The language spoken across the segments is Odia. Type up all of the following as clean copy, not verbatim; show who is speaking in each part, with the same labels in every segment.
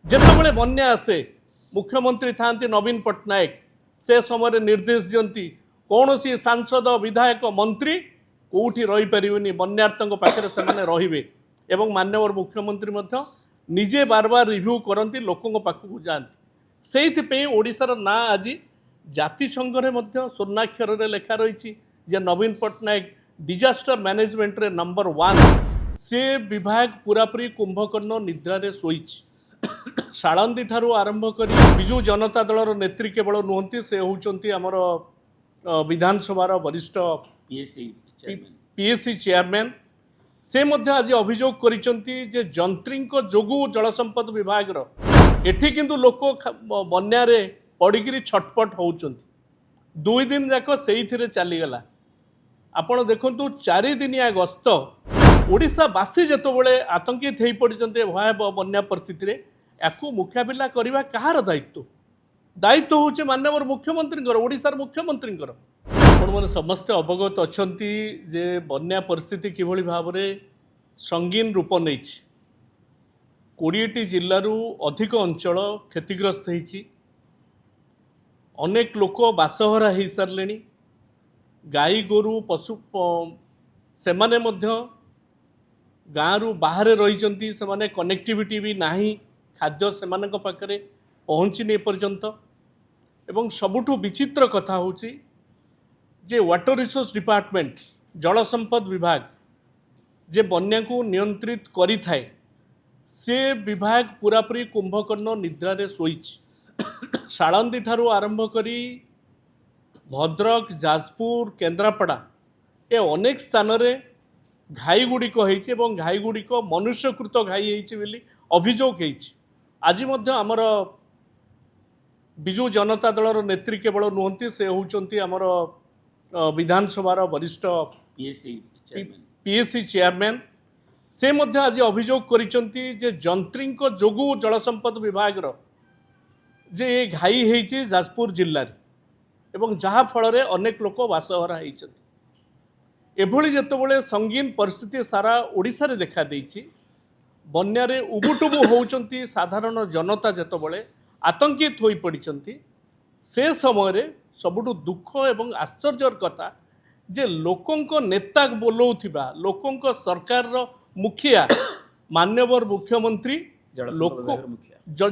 Speaker 1: ଯେତେବେଳେ ବନ୍ୟା ଆସେ ମୁଖ୍ୟମନ୍ତ୍ରୀ ଥାନ୍ତି ନବୀନ ପଟ୍ଟନାୟକ ସେ ସମୟରେ ନିର୍ଦ୍ଦେଶ ଦିଅନ୍ତି କୌଣସି ସାଂସଦ ବିଧାୟକ ମନ୍ତ୍ରୀ କୋଉଠି ରହିପାରିବେନି ବନ୍ୟାର୍ଥଙ୍କ ପାଖରେ ସେମାନେ ରହିବେ ଏବଂ ମାନ୍ୟବର ମୁଖ୍ୟମନ୍ତ୍ରୀ ମଧ୍ୟ ନିଜେ ବାରବାର ରିଭ୍ୟୁ କରନ୍ତି ଲୋକଙ୍କ ପାଖକୁ ଯାଆନ୍ତି ସେଇଥିପାଇଁ ଓଡ଼ିଶାର ନାଁ ଆଜି ଜାତିସଂଘରେ ମଧ୍ୟ ସ୍ୱର୍ଣ୍ଣାକ୍ଷରରେ ଲେଖା ରହିଛି ଯେ ନବୀନ ପଟ୍ଟନାୟକ ଡିଜାଷ୍ଟର ମ୍ୟାନେଜମେଣ୍ଟରେ ନମ୍ବର 1 ସେ ବିଭାଗ ପୁରାପୁରି କୁମ୍ଭକର୍ଣ୍ଣ ନିଦ୍ରାରେ ଶୋଇଛି। ଶାଳନ୍ଦୀ ଠାରୁ ଆରମ୍ଭ କରି ବିଜୁ ଜନତା ଦଳର ନେତ୍ରୀ କେବଳ ନୁହନ୍ତି ସେ ହେଉଛନ୍ତି ଆମର ବିଧାନସଭାର ବରିଷ୍ଠ ପିଏସି ଚେୟାରମ୍ୟାନ୍ ସେ ମଧ୍ୟ ଆଜି ଅଭିଯୋଗ କରିଛନ୍ତି ଯେ ଯନ୍ତ୍ରୀଙ୍କ ଯୋଗୁଁ ଜଳସମ୍ପଦ ବିଭାଗର ଏଠି କିନ୍ତୁ ଲୋକ ବନ୍ୟାରେ ପଡ଼ିକିରି ଛଟପଟ ହେଉଛନ୍ତି 2 ଦିନ ଯାକ ସେଇଥିରେ ଚାଲିଗଲା। ଆପଣ ଦେଖନ୍ତୁ 4 ଦିନିଆ ଗସ୍ତ ଓଡ଼ିଶାବାସୀ ଯେତେବେଳେ ଆତଙ୍କିତ ହୋଇପଡ଼ିଛନ୍ତି ଭୟାବହ ବନ୍ୟା ପରିସ୍ଥିତିରେ ୟାକୁ ମୁକାବିଲା କରିବା କାହାର ଦାୟିତ୍ୱ? ଦାୟିତ୍ୱ ହେଉଛି ମାନ୍ୟବର ମୁଖ୍ୟମନ୍ତ୍ରୀଙ୍କର ଓଡ଼ିଶାର ମୁଖ୍ୟମନ୍ତ୍ରୀଙ୍କର। ଆପଣମାନେ ସମସ୍ତେ ଅବଗତ ଅଛନ୍ତି ଯେ ବନ୍ୟା ପରିସ୍ଥିତି କିଭଳି ଭାବରେ ସଙ୍ଗୀନ ରୂପ ନେଇଛି 20ଟି ଜିଲ୍ଲାରୁ ଅଧିକ ଅଞ୍ଚଳ କ୍ଷତିଗ୍ରସ୍ତ ହୋଇଛି ଅନେକ ଲୋକ ବାସହରା ହୋଇସାରିଲେଣି ଗାଈ ଗୋରୁ ପଶୁ ସେମାନେ ମଧ୍ୟ ଗାଁରୁ ବାହାରେ ରହିଛନ୍ତି ସେମାନେ କନେକ୍ଟିଭିଟି ବି ନାହିଁ ଖାଦ୍ୟ ସେମାନଙ୍କ ପାଖରେ ପହଞ୍ଚିନି ଏପର୍ଯ୍ୟନ୍ତ ଏବଂ ସବୁଠୁ ବିଚିତ୍ର କଥା ହେଉଛି ଯେ ୱାଟର ରିସୋର୍ସ ଡିପାର୍ଟମେଣ୍ଟ ଜଳ ସମ୍ପଦ ବିଭାଗ ଯେ ବନ୍ୟାକୁ ନିୟନ୍ତ୍ରିତ କରିଥାଏ ସେ ବିଭାଗ ପୁରାପୁରି କୁମ୍ଭକର୍ଣ୍ଣ ନିଦ୍ରାରେ ଶୋଇଛି। ଶାଳନ୍ଦୀ ଠାରୁ ଆରମ୍ଭ କରି ଭଦ୍ରକ ଯାଜପୁର କେନ୍ଦ୍ରାପଡ଼ା ଏ ଅନେକ ସ୍ଥାନରେ ଘାଇ ଗୁଡ଼ିକ ହେଇଛି ଏବଂ ଘାଇ ଗୁଡ଼ିକ ମନୁଷ୍ୟକୃତ ଘାଇ ହେଇଛି ବୋଲି ଅଭିଯୋଗ ହେଇଛି। ଆଜି ମଧ୍ୟ ଆମର ବିଜୁ ଜନତା ଦଳର ନେତ୍ରୀ କେବଳ ନୁହନ୍ତି ସେ ହେଉଛନ୍ତି ଆମର ବିଧାନସଭାର ବରିଷ୍ଠ ପିଏସି ଚେୟାରମ୍ୟାନ୍ ସେ ମଧ୍ୟ ଆଜି ଅଭିଯୋଗ କରିଛନ୍ତି ଯେ ଯନ୍ତ୍ରୀଙ୍କ ଯୋଗୁଁ ଜଳସମ୍ପଦ ବିଭାଗର ଯେ ଏ ଘାଇ ହେଇଛି ଯାଜପୁର ଜିଲ୍ଲାରେ ଏବଂ ଯାହା ଫଳରେ ଅନେକ ଲୋକ ବାସହରା ହେଇଛନ୍ତି। ଏଭଳି ଯେତେବେଳେ ସଙ୍ଗୀନ ପରିସ୍ଥିତି ସାରା ଓଡ଼ିଶାରେ ଦେଖାଦେଇଛି ବନ୍ୟାରେ ଉବୁଟୁବୁ ହେଉଛନ୍ତି ସାଧାରଣ ଜନତା ଯେତେବେଳେ ଆତଙ୍କିତ ହୋଇପଡ଼ିଛନ୍ତି ସେ ସମୟରେ ସବୁଠୁ ଦୁଃଖ ଏବଂ ଆଶ୍ଚର୍ଯ୍ୟର କଥା ଯେ ଲୋକଙ୍କ ନେତା ବୋଲଉଥିବା ଲୋକଙ୍କ ସରକାରର ମୁଖିଆ ମାନ୍ୟବର ମୁଖ୍ୟମନ୍ତ୍ରୀ ଲୋକ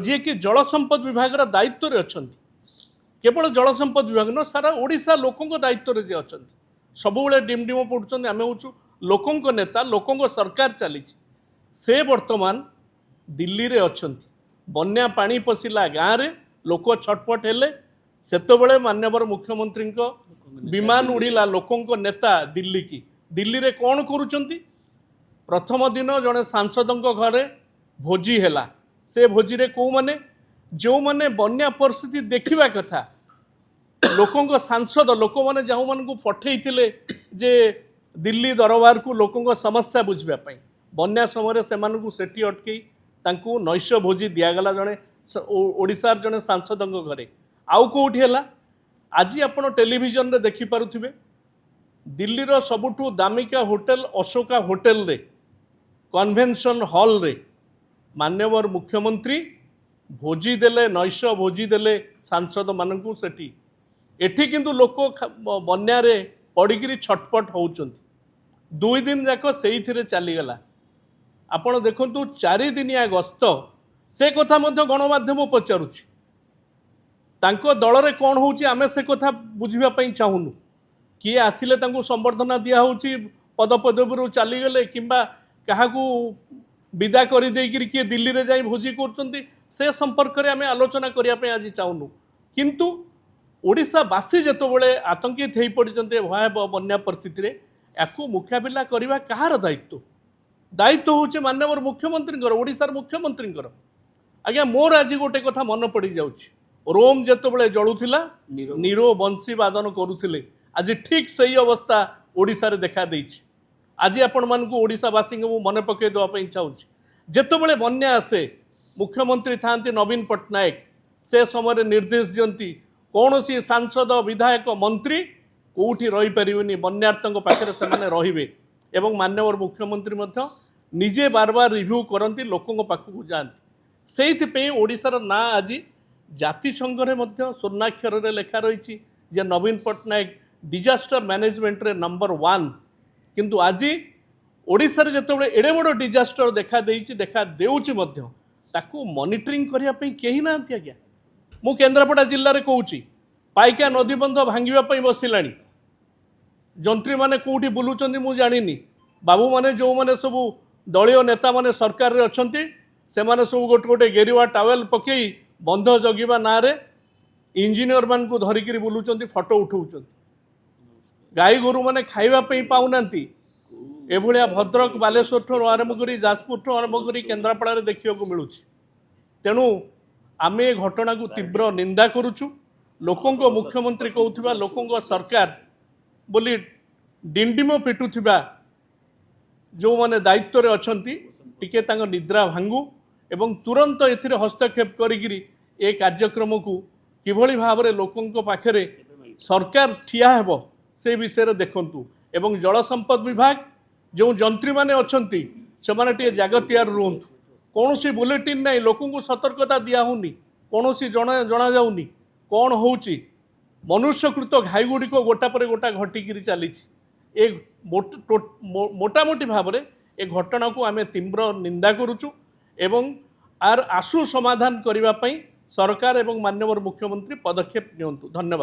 Speaker 1: ଯିଏକି ଜଳସମ୍ପଦ ବିଭାଗର ଦାୟିତ୍ୱରେ ଅଛନ୍ତି କେବଳ ଜଳସମ୍ପଦ ବିଭାଗ ନୁହଁ ସାରା ଓଡ଼ିଶା ଲୋକଙ୍କ ଦାୟିତ୍ୱରେ ଯେ ଅଛନ୍ତି ସବୁବେଳେ ଡିମଡିମ ପଡ଼ୁଛନ୍ତି ଆମେ ହେଉଛୁ ଲୋକଙ୍କ ନେତା ଲୋକଙ୍କ ସରକାର ଚାଲିଛି ସେ ବର୍ତ୍ତମାନ ଦିଲ୍ଲୀରେ ଅଛନ୍ତି ବନ୍ୟା ପାଣି ପଶିଲା ଗାଁରେ ଲୋକ ଛଟପଟ ହେଲେ ସେତେବେଳେ ମାନ୍ୟବର ମୁଖ୍ୟମନ୍ତ୍ରୀଙ୍କ ବିମାନ ଉଡ଼ିଲା ଲୋକଙ୍କ ନେତା ଦିଲ୍ଲୀକି ଦିଲ୍ଲୀରେ କ'ଣ କରୁଛନ୍ତି ପ୍ରଥମ ଦିନ ଜଣେ ସାଂସଦଙ୍କ ଘରେ ଭୋଜି ହେଲା ସେ ଭୋଜିରେ କେଉଁମାନେ ଯେଉଁମାନେ ବନ୍ୟା ପରିସ୍ଥିତି ଦେଖିବା କଥା ଲୋକଙ୍କ ସାଂସଦ ଲୋକମାନେ ଯେଉଁମାନଙ୍କୁ ପଠେଇଥିଲେ ଯେ ଦିଲ୍ଲୀ ଦରବାରକୁ ଲୋକଙ୍କ ସମସ୍ୟା ବୁଝିବା ପାଇଁ ବନ୍ୟା ସମୟରେ ସେମାନଙ୍କୁ ସେଠି ଅଟକେଇ ତାଙ୍କୁ ନୈଶ ଭୋଜି ଦିଆଗଲା ଜଣେ ଓଡ଼ିଶାର ଜଣେ ସାଂସଦଙ୍କ ଘରେ ଆଉ କେଉଁଠି ହେଲା ଆଜି ଆପଣ ଟେଲିଭିଜନରେ ଦେଖିପାରୁଥିବେ ଦିଲ୍ଲୀର ସବୁଠୁ ଦାମିକା ହୋଟେଲ ଅଶୋକା ହୋଟେଲରେ କନଭେନସନ୍ ହଲ୍ରେ ମାନ୍ୟବର ମୁଖ୍ୟମନ୍ତ୍ରୀ ଭୋଜି ଦେଲେ ନୈଶ ଭୋଜି ଦେଲେ ସାଂସଦମାନଙ୍କୁ ସେଠି ଏଠି କିନ୍ତୁ ଲୋକ ବନ୍ୟାରେ ପଡ଼ିକିରି ଛଟପଟ ହେଉଛନ୍ତି 2 ଦିନ ଯାକ ସେଇଥିରେ ଚାଲିଗଲା। ଆପଣ ଦେଖନ୍ତୁ 4 ଦିନିଆ ଗସ୍ତ ସେ କଥା ମଧ୍ୟ ଗଣମାଧ୍ୟମ ପଚାରୁଛି ତାଙ୍କ ଦଳରେ କ'ଣ ହେଉଛି ଆମେ ସେ କଥା ବୁଝିବା ପାଇଁ ଚାହୁଁନୁ କିଏ ଆସିଲେ ତାଙ୍କୁ ସମ୍ବର୍ଦ୍ଧନା ଦିଆହେଉଛି ପଦପଦବୀରୁ ଚାଲିଗଲେ କିମ୍ବା କାହାକୁ ବିଦା କରିଦେଇକିରି କିଏ ଦିଲ୍ଲୀରେ ଯାଇ ଭୋଜି କରୁଛନ୍ତି ସେ ସମ୍ପର୍କରେ ଆମେ ଆଲୋଚନା କରିବା ପାଇଁ ଆଜି ଚାହୁଁନୁ କିନ୍ତୁ ଓଡ଼ିଶାବାସୀ ଯେତେବେଳେ ଆତଙ୍କିତ ହୋଇପଡ଼ିଛନ୍ତି ଭୟାବହ ବନ୍ୟା ପରିସ୍ଥିତିରେ ୟାକୁ ମୁକାବିଲା କରିବା କାହାର ଦାୟିତ୍ୱ? ଦାୟିତ୍ୱ ହେଉଛି ମାନ୍ୟବର ମୁଖ୍ୟମନ୍ତ୍ରୀଙ୍କର ଓଡ଼ିଶାର ମୁଖ୍ୟମନ୍ତ୍ରୀଙ୍କର। ଆଜ୍ଞା ମୋର ଆଜି ଗୋଟେ କଥା ମନେ ପଡ଼ିଯାଉଛି ରୋମ୍ ଯେତେବେଳେ ଜଳୁଥିଲା ନିରୋ ବଂଶୀ ବାଦନ କରୁଥିଲେ ଆଜି ଠିକ୍ ସେହି ଅବସ୍ଥା ଓଡ଼ିଶାରେ ଦେଖାଦେଇଛି। ଆଜି ଆପଣମାନଙ୍କୁ ଓଡ଼ିଶାବାସୀଙ୍କୁ ମୁଁ ମନେ ପକାଇ ଦେବା ପାଇଁ ଚାହୁଁଛି ଯେତେବେଳେ ବନ୍ୟା ଆସେ ମୁଖ୍ୟମନ୍ତ୍ରୀ ଥାନ୍ତି ନବୀନ ପଟ୍ଟନାୟକ ସେ ସମୟରେ ନିର୍ଦ୍ଦେଶ ଦିଅନ୍ତି କୌଣସି ସାଂସଦ ବିଧାୟକ ମନ୍ତ୍ରୀ କୋଉଠି ରହିପାରିବେନି ବନ୍ୟାର୍ଥଙ୍କ ପାଖରେ ସେମାନେ ରହିବେ ଏବଂ ମାନ୍ୟବର ମୁଖ୍ୟମନ୍ତ୍ରୀ ମଧ୍ୟ ନିଜେ ବାରବାର ରିଭ୍ୟୁ କରନ୍ତି ଲୋକଙ୍କ ପାଖକୁ ଯାଆନ୍ତି ସେଇଥିପାଇଁ ଓଡ଼ିଶାର ନାଁ ଆଜି ଜାତିସଂଘରେ ମଧ୍ୟ ସ୍ୱର୍ଣ୍ଣାକ୍ଷରରେ ଲେଖା ରହିଛି ଯେ ନବୀନ ପଟ୍ଟନାୟକ ଡିଜାଷ୍ଟର ମ୍ୟାନେଜମେଣ୍ଟରେ ନମ୍ବର 1। କିନ୍ତୁ ଆଜି ଓଡ଼ିଶାରେ ଯେତେବେଳେ ଏଡ଼େ ବଡ଼ ଡିଜାଷ୍ଟର ଦେଖା ଦେଇଛି, ଦେଖା ଦେଉଛି ମଧ୍ୟ, ତାକୁ ମନିଟରିଂ କରିବା ପାଇଁ କେହି ନାହାନ୍ତି ଆଜ୍ଞା। ମୁଁ କେନ୍ଦ୍ରାପଡ଼ା ଜିଲ୍ଲାରେ କହୁଛି, ପାଇକା ନଦୀବନ୍ଧ ଭାଙ୍ଗିବା ପାଇଁ ବସିଲାଣି। ଯନ୍ତ୍ରୀମାନେ କେଉଁଠି ବୁଲୁଛନ୍ତି ମୁଁ ଜାଣିନି। ବାବୁମାନେ ଯେଉଁମାନେ ସବୁ ଦଳୀୟ ନେତାମାନେ ସରକାରରେ ଅଛନ୍ତି, ସେମାନେ ସବୁ ଗୋଟେ ଗୋଟେ ଗେରୁଆ ଟାୱେଲ ପକେଇ ବନ୍ଧ ଜଗିବା ନାଁରେ ଇଞ୍ଜିନିୟର ମାନଙ୍କୁ ଧରିକିରି ବୁଲୁଛନ୍ତି, ଫଟୋ ଉଠାଉଛନ୍ତି। ଗାଈ ଗୋରୁମାନେ ଖାଇବା ପାଇଁ ପାଉନାହାନ୍ତି। ଏଭଳିଆ ଭଦ୍ରକ, ବାଲେଶ୍ୱରଠୁ ଆରମ୍ଭ କରି ଯାଜପୁରଠୁ ଆରମ୍ଭ କରି କେନ୍ଦ୍ରାପଡ଼ାରେ ଦେଖିବାକୁ ମିଳୁଛି। ତେଣୁ ଆମେ ଏ ଘଟଣାକୁ ତୀବ୍ର ନିନ୍ଦା କରୁଛୁ। ଲୋକଙ୍କ ମୁଖ୍ୟମନ୍ତ୍ରୀ କହୁଥିବା, ଲୋକଙ୍କ ସରକାର ବୋଲି ଡିଣ୍ଡିମ ପିଟୁଥିବା ଯେଉଁମାନେ ଦାୟିତ୍ୱରେ ଅଛନ୍ତି, ଟିକେ ତାଙ୍କ ନିଦ୍ରା ଭାଙ୍ଗୁ ଏବଂ ତୁରନ୍ତ ଏଥିରେ ହସ୍ତକ୍ଷେପ କରିକିରି ଏ କାର୍ଯ୍ୟକ୍ରମକୁ କିଭଳି ଭାବରେ ଲୋକଙ୍କ ପାଖରେ ସରକାର ଠିଆ ହେବ ସେ ବିଷୟରେ ଦେଖନ୍ତୁ। ଏବଂ ଜଳ ସମ୍ପଦ ବିଭାଗ ଯେଉଁ ଯନ୍ତ୍ରୀମାନେ ଅଛନ୍ତି ସେମାନେ ଟିକେ ଜାଗତିଆର ରୁହନ୍ତୁ। କୌଣସି ବୁଲେଟିନ୍ ନାହିଁ, ଲୋକଙ୍କୁ ସତର୍କତା ଦିଆହେଉନି, କୌଣସି ଜଣାଯାଉନି କ'ଣ ହେଉଛି। ମନୁଷ୍ୟକୃତ ଘାଇ ଗୁଡ଼ିକ ଗୋଟା ପରେ ଗୋଟା ଘଟିକିରି ଚାଲିଛି। ଏ ମୋଟାମୋଟି ଭାବରେ ଏ ଘଟଣାକୁ ଆମେ ତୀବ୍ର ନିନ୍ଦା କରୁଛୁ ଏବଂ ଆର ଆଶୁ ସମାଧାନ କରିବା ପାଇଁ ସରକାର ଏବଂ ମାନ୍ୟବର ମୁଖ୍ୟମନ୍ତ୍ରୀ ପଦକ୍ଷେପ ନିଅନ୍ତୁ। ଧନ୍ୟବାଦ।